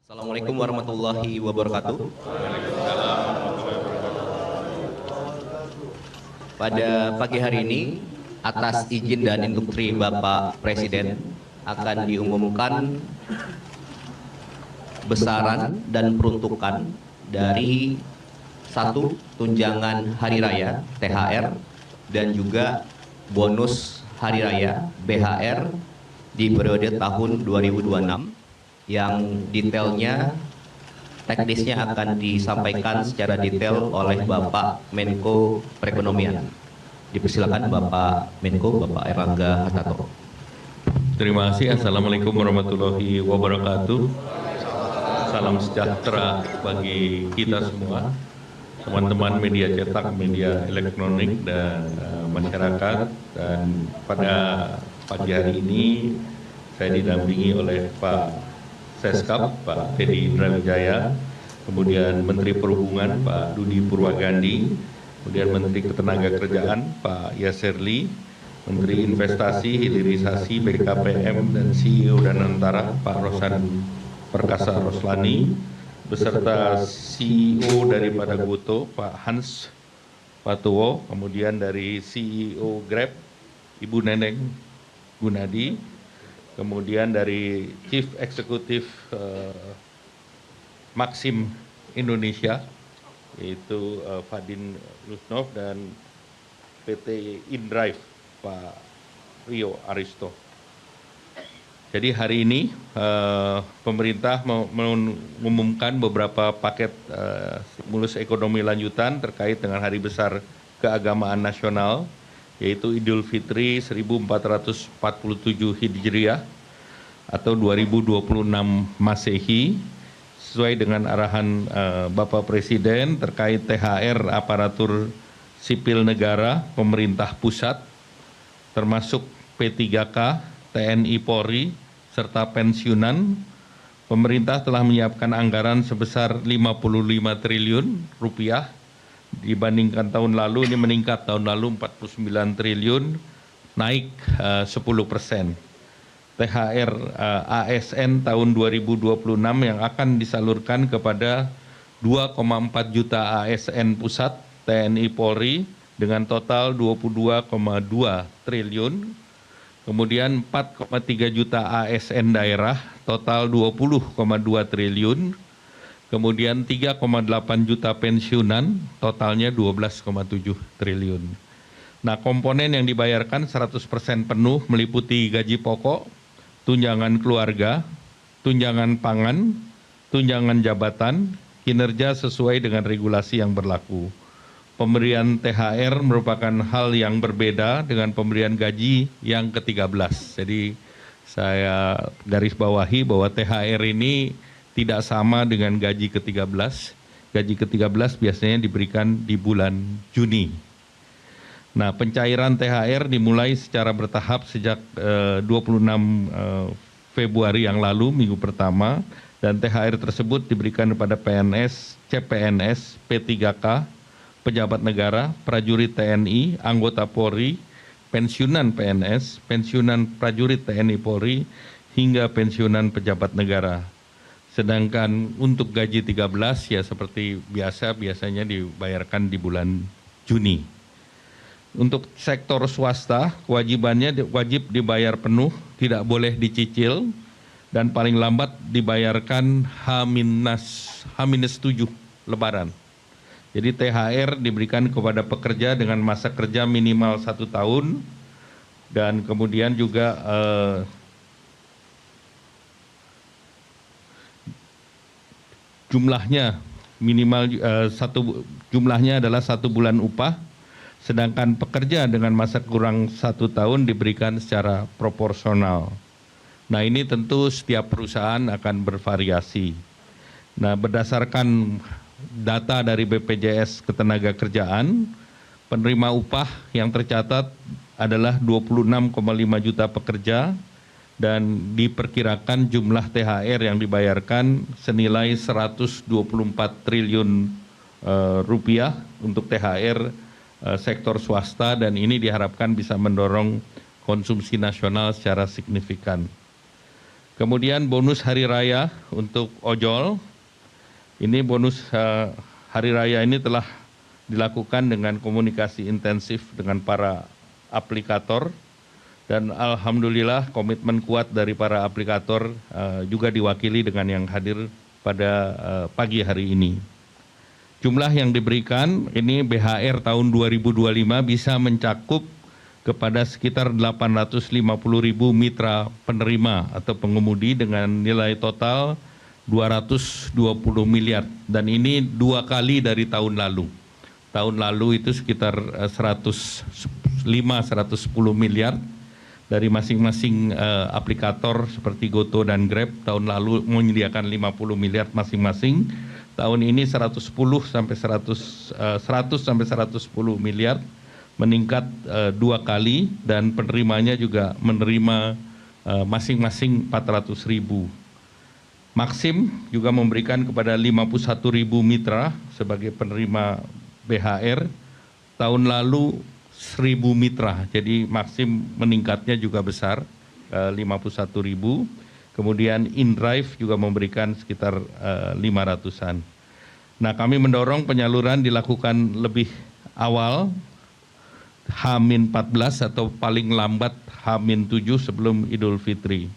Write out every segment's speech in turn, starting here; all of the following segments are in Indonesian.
Assalamualaikum warahmatullahi wabarakatuh. Pada pagi hari ini, atas izin dan instruksi Bapak Presiden, akan diumumkan besaran dan peruntukan dari satu tunjangan hari raya THR dan juga bonus hari raya BHR di periode tahun 2026 yang detailnya teknisnya akan disampaikan secara detail oleh Bapak Menko Perekonomian. Dipersilakan Bapak Menko, Bapak Erlangga Hartarto. Terima kasih. Assalamualaikum warahmatullahi wabarakatuh. Salam sejahtera bagi kita semua, teman-teman media cetak, media elektronik, dan masyarakat. Dan pada pagi hari ini saya didampingi oleh Pak Seskap, Pak Teddy Indrawijaya, kemudian Menteri Perhubungan Pak Dudi Purwagandi, kemudian Menteri Ketenagakerjaan Pak Yasserli, Menteri Investasi, Hilirisasi, BKPM, dan CEO Danantara Pak Rosan Perkasa Roslani, beserta CEO daripada Goto Pak Hans Patuwo, kemudian dari CEO Grab Ibu Neneng Gunadi, kemudian dari Chief Executive Maxim Indonesia, yaitu Fadin Lusnov, dan PT Indrive Pak Rio Aristo. Jadi hari ini pemerintah mengumumkan beberapa paket stimulus ekonomi lanjutan terkait dengan hari besar keagamaan nasional, yaitu Idul Fitri 1447 Hijriah atau 2026 Masehi, sesuai dengan arahan Bapak Presiden terkait THR aparatur sipil negara pemerintah pusat, termasuk P3K, TNI Polri, serta pensiunan. Pemerintah telah menyiapkan anggaran sebesar 55 triliun rupiah. Dibandingkan tahun lalu, ini meningkat. Tahun lalu 49 triliun, naik 10%. THR ASN tahun 2026 yang akan disalurkan kepada 2,4 juta ASN pusat TNI Polri dengan total 22,2 triliun. Kemudian 4,3 juta ASN daerah, total 20,2 triliun. Kemudian 3,8 juta pensiunan, totalnya 12,7 triliun. Nah, komponen yang dibayarkan 100% penuh meliputi gaji pokok, tunjangan keluarga, tunjangan pangan, tunjangan jabatan, kinerja sesuai dengan regulasi yang berlaku. Pemberian THR merupakan hal yang berbeda dengan pemberian gaji yang ke-13. Jadi saya garis bawahi bahwa THR ini tidak sama dengan gaji ke-13. Gaji ke-13 biasanya diberikan di bulan Juni. Nah, pencairan THR dimulai secara bertahap sejak 26 Februari yang lalu, minggu pertama, dan THR tersebut diberikan kepada PNS, CPNS, P3K, pejabat negara, prajurit TNI, anggota Polri, pensiunan PNS, pensiunan prajurit TNI Polri, hingga pensiunan pejabat negara. Sedangkan untuk gaji 13 ya seperti biasanya dibayarkan di bulan Juni. Untuk sektor swasta, kewajibannya wajib dibayar penuh, tidak boleh dicicil, dan paling lambat dibayarkan H-7 Lebaran. Jadi THR diberikan kepada pekerja dengan masa kerja minimal 1 tahun, dan kemudian juga jumlahnya minimal jumlahnya adalah 1 bulan upah, sedangkan pekerja dengan masa kurang 1 tahun diberikan secara proporsional. Nah, ini tentu setiap perusahaan akan bervariasi. Nah, berdasarkan data dari BPJS Ketenagakerjaan, penerima upah yang tercatat adalah 26,5 juta pekerja, dan diperkirakan jumlah THR yang dibayarkan senilai 124 triliun rupiah untuk THR sektor swasta, dan ini diharapkan bisa mendorong konsumsi nasional secara signifikan. Kemudian bonus hari raya untuk ojol. Ini bonus hari raya ini telah dilakukan dengan komunikasi intensif dengan para aplikator dan alhamdulillah komitmen kuat dari para aplikator juga diwakili dengan yang hadir pada pagi hari ini. Jumlah yang diberikan ini BHR tahun 2025 bisa mencakup kepada sekitar 850.000 mitra penerima atau pengemudi dengan nilai total 220 miliar dan ini 2 kali dari tahun lalu. Tahun lalu itu sekitar 110 miliar dari masing-masing aplikator seperti Goto dan Grab. Tahun lalu menyediakan 50 miliar masing-masing. Tahun ini 100 sampai 110 miliar. Meningkat 2 kali dan penerimanya juga menerima masing-masing 400.000. Maxim juga memberikan kepada 51.000 mitra sebagai penerima BHR. Tahun lalu 1.000 mitra, jadi Maxim meningkatnya juga besar, 51.000. Kemudian InDrive juga memberikan sekitar 500-an. Nah, kami mendorong penyaluran dilakukan lebih awal, H-14 atau paling lambat H-7 sebelum Idul Fitri.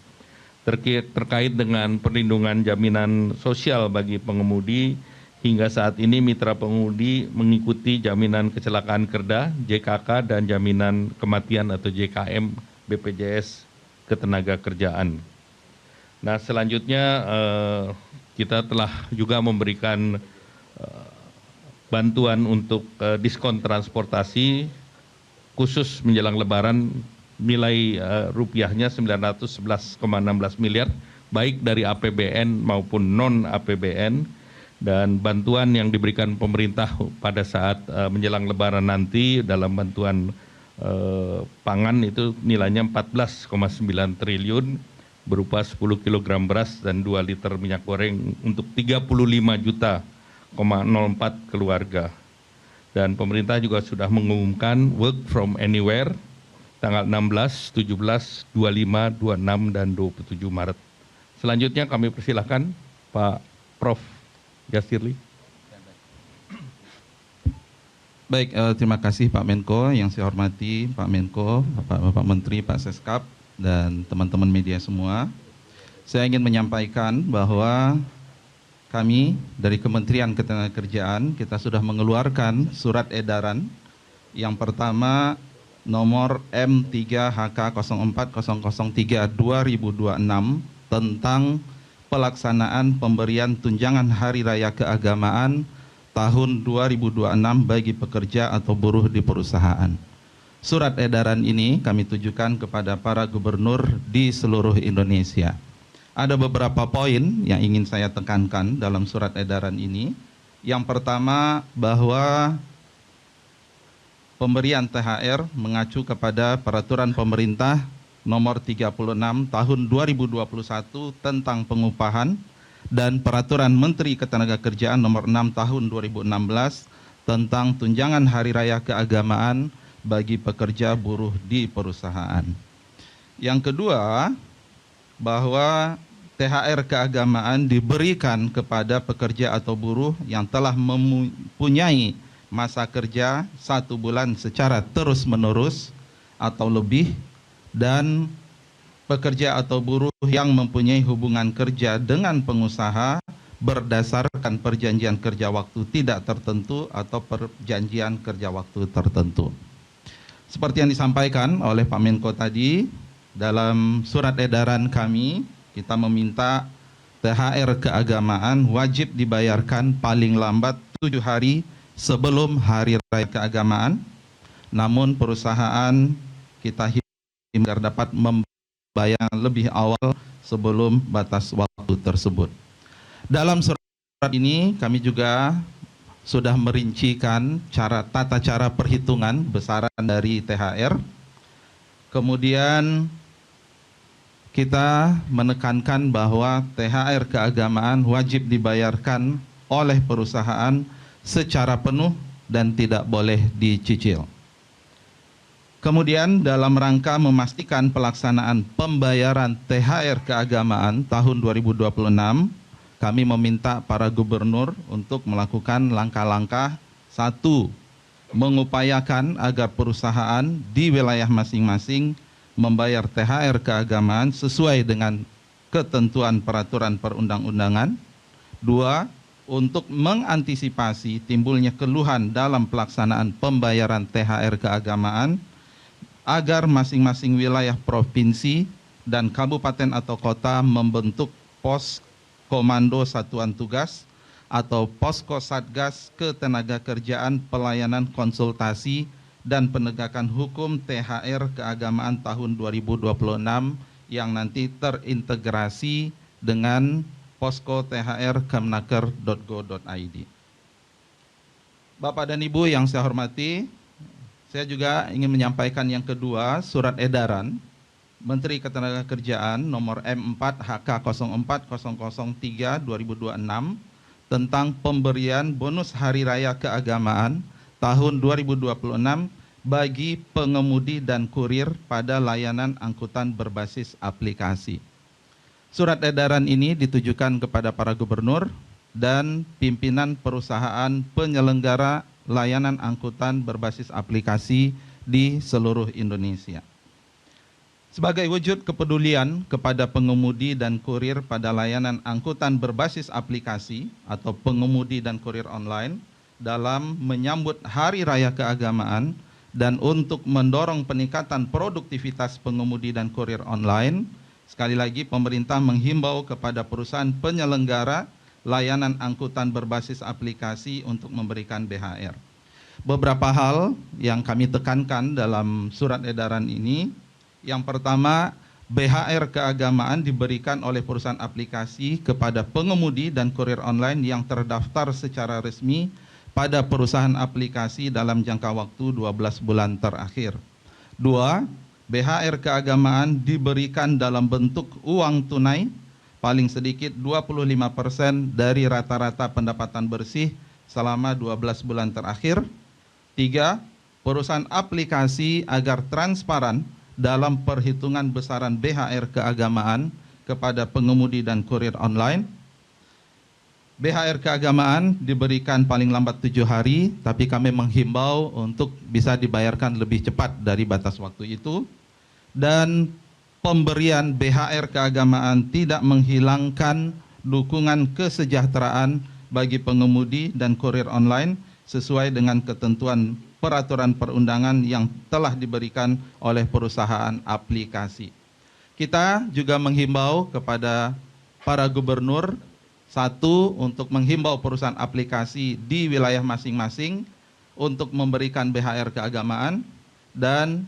Terkait dengan perlindungan jaminan sosial bagi pengemudi, hingga saat ini mitra pengemudi mengikuti jaminan kecelakaan kerja, JKK, dan jaminan kematian atau JKM BPJS Ketenagakerjaan. Nah, selanjutnya kita telah juga memberikan bantuan untuk diskon transportasi khusus menjelang Lebaran, nilai rupiahnya 911,16 miliar, baik dari APBN maupun non-APBN, dan bantuan yang diberikan pemerintah pada saat menjelang Lebaran nanti dalam bantuan pangan itu nilainya 14,9 triliun, berupa 10 kg beras dan 2 liter minyak goreng untuk 35,04 juta keluarga. Dan pemerintah juga sudah mengumumkan work from anywhere tanggal 16, 17, 25, 26, dan 27 Maret. Selanjutnya kami persilahkan Pak Prof. Yasirli. Baik, terima kasih Pak Menko, yang saya hormati Pak Menko, Bapak Menteri, Pak Seskap, dan teman-teman media semua. Saya ingin menyampaikan bahwa kami dari Kementerian Ketenagakerjaan, kita sudah mengeluarkan surat edaran yang pertama nomor M3HK04003/2026 tentang pelaksanaan pemberian tunjangan Hari Raya Keagamaan tahun 2026 bagi pekerja atau buruh di perusahaan. Surat edaran ini kami tujukan kepada para gubernur di seluruh Indonesia. Ada beberapa poin yang ingin saya tekankan dalam surat edaran ini. Yang pertama, bahwa pemberian THR mengacu kepada peraturan pemerintah nomor 36 tahun 2021 tentang pengupahan dan peraturan Menteri Ketenagakerjaan nomor 6 tahun 2016 tentang tunjangan Hari Raya Keagamaan bagi pekerja buruh di perusahaan. Yang kedua, bahwa THR keagamaan diberikan kepada pekerja atau buruh yang telah mempunyai masa kerja 1 bulan secara terus-menerus atau lebih, dan pekerja atau buruh yang mempunyai hubungan kerja dengan pengusaha berdasarkan perjanjian kerja waktu tidak tertentu atau perjanjian kerja waktu tertentu. Seperti yang disampaikan oleh Pak Menko tadi, dalam surat edaran kami, kita meminta THR keagamaan wajib dibayarkan paling lambat 7 hari sebelum Hari Raya Keagamaan. Namun perusahaan kita agar dapat membayar lebih awal sebelum batas waktu tersebut. Dalam surat ini kami juga sudah merincikan tata cara perhitungan besaran dari THR. Kemudian kita menekankan bahwa THR keagamaan wajib dibayarkan oleh perusahaan secara penuh dan tidak boleh dicicil. Kemudian dalam rangka memastikan pelaksanaan pembayaran THR keagamaan tahun 2026, kami meminta para gubernur untuk melakukan langkah-langkah. Satu, mengupayakan agar perusahaan di wilayah masing-masing membayar THR keagamaan sesuai dengan ketentuan peraturan perundang-undangan. Dua, untuk mengantisipasi timbulnya keluhan dalam pelaksanaan pembayaran THR keagamaan, agar masing-masing wilayah provinsi dan kabupaten atau kota membentuk pos komando satuan tugas atau posko satgas ketenagakerjaan pelayanan konsultasi dan penegakan hukum THR keagamaan tahun 2026 yang nanti terintegrasi dengan posko THR kemnaker.go.id. Bapak dan Ibu yang saya hormati, saya juga ingin menyampaikan yang kedua, surat edaran Menteri Ketenagakerjaan nomor M4 HK 04003 2026 tentang pemberian bonus Hari Raya Keagamaan tahun 2026 bagi pengemudi dan kurir pada layanan angkutan berbasis aplikasi. Surat edaran ini ditujukan kepada para gubernur dan pimpinan perusahaan penyelenggara layanan angkutan berbasis aplikasi di seluruh Indonesia. Sebagai wujud kepedulian kepada pengemudi dan kurir pada layanan angkutan berbasis aplikasi atau pengemudi dan kurir online dalam menyambut Hari Raya Keagamaan dan untuk mendorong peningkatan produktivitas pengemudi dan kurir online, sekali lagi pemerintah menghimbau kepada perusahaan penyelenggara layanan angkutan berbasis aplikasi untuk memberikan BHR. Beberapa hal yang kami tekankan dalam surat edaran ini. Yang pertama, BHR keagamaan diberikan oleh perusahaan aplikasi kepada pengemudi dan kurir online yang terdaftar secara resmi pada perusahaan aplikasi dalam jangka waktu 12 bulan terakhir. Dua, BHR keagamaan diberikan dalam bentuk uang tunai paling sedikit 25% dari rata-rata pendapatan bersih selama 12 bulan terakhir. Tiga, perusahaan aplikasi agar transparan dalam perhitungan besaran BHR keagamaan kepada pengemudi dan kurir online. BHR keagamaan diberikan paling lambat 7 hari, tapi kami menghimbau untuk bisa dibayarkan lebih cepat dari batas waktu itu. Dan pemberian BHR keagamaan tidak menghilangkan dukungan kesejahteraan bagi pengemudi dan kurir online sesuai dengan ketentuan peraturan perundangan yang telah diberikan oleh perusahaan aplikasi. Kita juga menghimbau kepada para gubernur, satu, untuk menghimbau perusahaan aplikasi di wilayah masing-masing untuk memberikan BHR keagamaan dan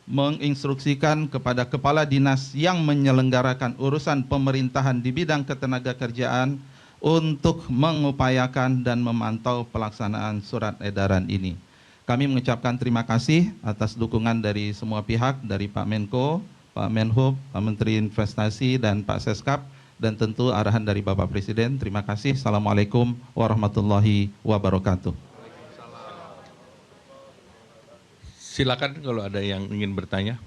menginstruksikan kepada kepala dinas yang menyelenggarakan urusan pemerintahan di bidang ketenagakerjaan untuk mengupayakan dan memantau pelaksanaan surat edaran ini. Kami mengucapkan terima kasih atas dukungan dari semua pihak, dari Pak Menko, Pak Menhub, Pak Menteri Investasi, dan Pak Seskap, dan tentu arahan dari Bapak Presiden. Terima kasih. Assalamualaikum warahmatullahi wabarakatuh. Silakan kalau ada yang ingin bertanya.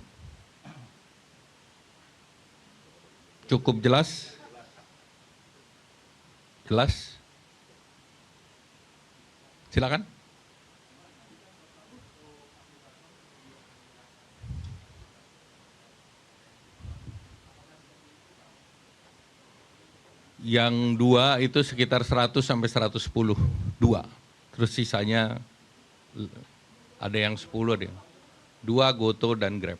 Cukup jelas? Jelas? Silakan. Yang dua itu sekitar 100 sampai 110, dua. Terus sisanya ada yang 10, ada yang 2 Goto dan Grab.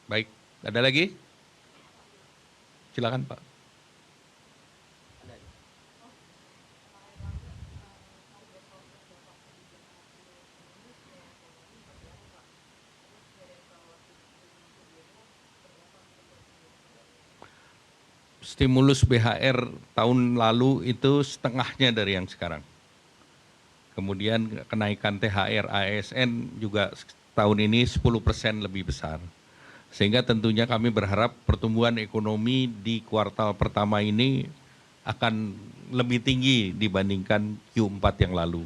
Baik, ada lagi? Silakan Pak. Stimulus BHR tahun lalu itu setengahnya dari yang sekarang. Kemudian kenaikan THR ASN juga tahun ini 10% lebih besar. Sehingga tentunya kami berharap pertumbuhan ekonomi di kuartal pertama ini akan lebih tinggi dibandingkan Q4 yang lalu.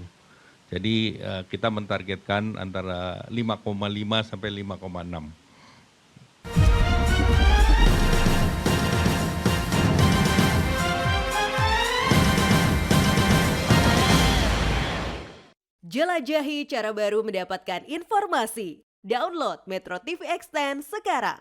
Jadi kita mentargetkan antara 5,5 sampai 5,6. Jelajahi cara baru mendapatkan informasi. Download Metro TV Extend sekarang.